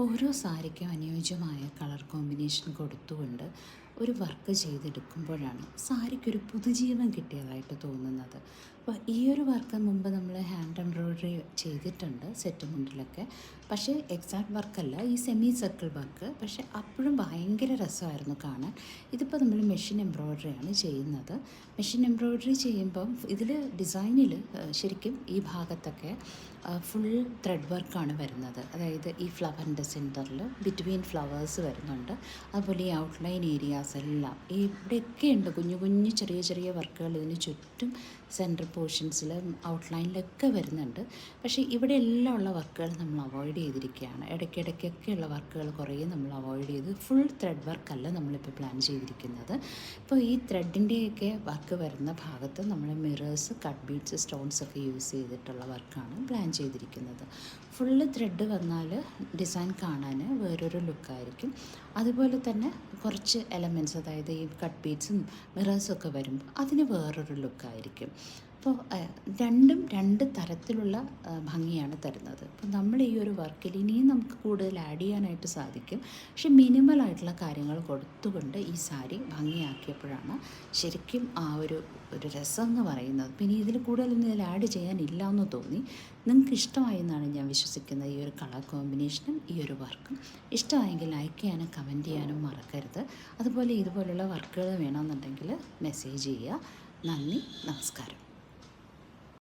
ഓരോ സാരിക്കും അനുയോജ്യമായ colour combination കൊടുത്തുകൊണ്ട് ഒരു വർക്ക് ചെയ്തെടുക്കുമ്പോഴാണ് സാരിക്കൊരു പുതുജീവൻ കിട്ടിയതായിട്ട് തോന്നുന്നത്. അപ്പോൾ ഈ ഒരു വർക്ക് മുമ്പ് നമ്മൾ ഹാൻഡ് എംബ്രോയ്ഡറി ചെയ്തിട്ടുണ്ട് സെറ്റ് മുണ്ടിലൊക്കെ. പക്ഷേ എക്സാക്ട് വർക്കല്ല, ഈ സെമി സർക്കിൾ വർക്ക്. പക്ഷേ അപ്പോഴും ഭയങ്കര രസമായിരുന്നു കാണാൻ. ഇതിപ്പോൾ നമ്മൾ മെഷീൻ എംബ്രോയ്ഡറിയാണ് ചെയ്യുന്നത്. മെഷീൻ എംബ്രോയ്ഡറി ചെയ്യുമ്പം ഇതിൽ ഡിസൈനിൽ ശരിക്കും ഈ ഭാഗത്തൊക്കെ ഫുൾ ത്രെഡ് വർക്കാണ് വരുന്നത്. അതായത് ഈ ഫ്ലവറിൻ്റെ സെൻറ്ററിൽ ബിറ്റ്വീൻ ഫ്ലവേഴ്സ് വരുന്നുണ്ട്. അതുപോലെ ഈ ഔട്ട്ലൈൻ ഏരിയാസ് എല്ലാം ഇവിടെയൊക്കെ ഉണ്ട് കുഞ്ഞു കുഞ്ഞു ചെറിയ ചെറിയ വർക്കുകൾ ഇതിന് ചുറ്റും സെൻറ്റർ പോർഷൻസിൽ ഔട്ട്ലൈനിലൊക്കെ വരുന്നുണ്ട്. പക്ഷേ ഇവിടെ എല്ലാം ഉള്ള വർക്കുകൾ നമ്മൾ അവോയ്ഡ് ചെയ്തിരിക്കുകയാണ്. ഇടയ്ക്കിടയ്ക്കൊക്കെയുള്ള വർക്കുകൾ കുറേ നമ്മൾ അവോയ്ഡ് ചെയ്ത് ഫുൾ ത്രെഡ് വർക്കല്ല നമ്മളിപ്പോൾ പ്ലാൻ ചെയ്തിരിക്കുന്നത്. ഇപ്പോൾ ഈ ത്രെഡിൻ്റെയൊക്കെ വർക്ക് വരുന്ന ഭാഗത്ത് നമ്മൾ മിറേഴ്സ്, കട്ട് ബീഡ്സ്, സ്റ്റോൺസ് ഒക്കെ യൂസ് ചെയ്തിട്ടുള്ള വർക്കാണ് പ്ലാൻ ചെയ്തിരിക്കുന്നത്. ഫുള്ള് ത്രെഡ് വന്നാൽ ഡിസൈൻ കാണാൻ വേറൊരു ലുക്കായിരിക്കും. അതുപോലെ തന്നെ കുറച്ച് എലമെൻറ്റ്സ്, അതായത് ഈ കട്ട് ബീഡ്സും മിറേഴ്സും ഒക്കെ വരുമ്പോൾ അതിന് വേറൊരു ലുക്കായിരിക്കും. അപ്പോൾ രണ്ടും രണ്ട് തരത്തിലുള്ള ഭംഗിയാണ് തരുന്നത്. അപ്പോൾ നമ്മൾ ഈ ഒരു വർക്കിൽ ഇനിയും നമുക്ക് കൂടുതൽ ആഡ് ചെയ്യാനായിട്ട് സാധിക്കും. പക്ഷെ മിനിമലായിട്ടുള്ള കാര്യങ്ങൾ കൊടുത്തുകൊണ്ട് ഈ സാരി ഭംഗിയാക്കിയപ്പോഴാണ് ശരിക്കും ആ ഒരു രസം എന്ന് പറയുന്നത്. പിന്നെ ഇതിൽ കൂടുതലൊന്നും ഇതിൽ ആഡ് ചെയ്യാനില്ല എന്ന് തോന്നി. നിങ്ങൾക്ക് ഇഷ്ടമായി എന്നാണ് ഞാൻ വിശ്വസിക്കുന്നത്. ഈ ഒരു കളർ കോമ്പിനേഷനും ഈ ഒരു വർക്കും ഇഷ്ടമായെങ്കിൽ ലൈക്ക് ചെയ്യാനും കമൻറ്റ് ചെയ്യാനും മറക്കരുത്. അതുപോലെ ഇതുപോലുള്ള വർക്കുകൾ വേണമെന്നുണ്ടെങ്കിൽ മെസ്സേജ് ചെയ്യുക. നന്ദി, നമസ്കാരം.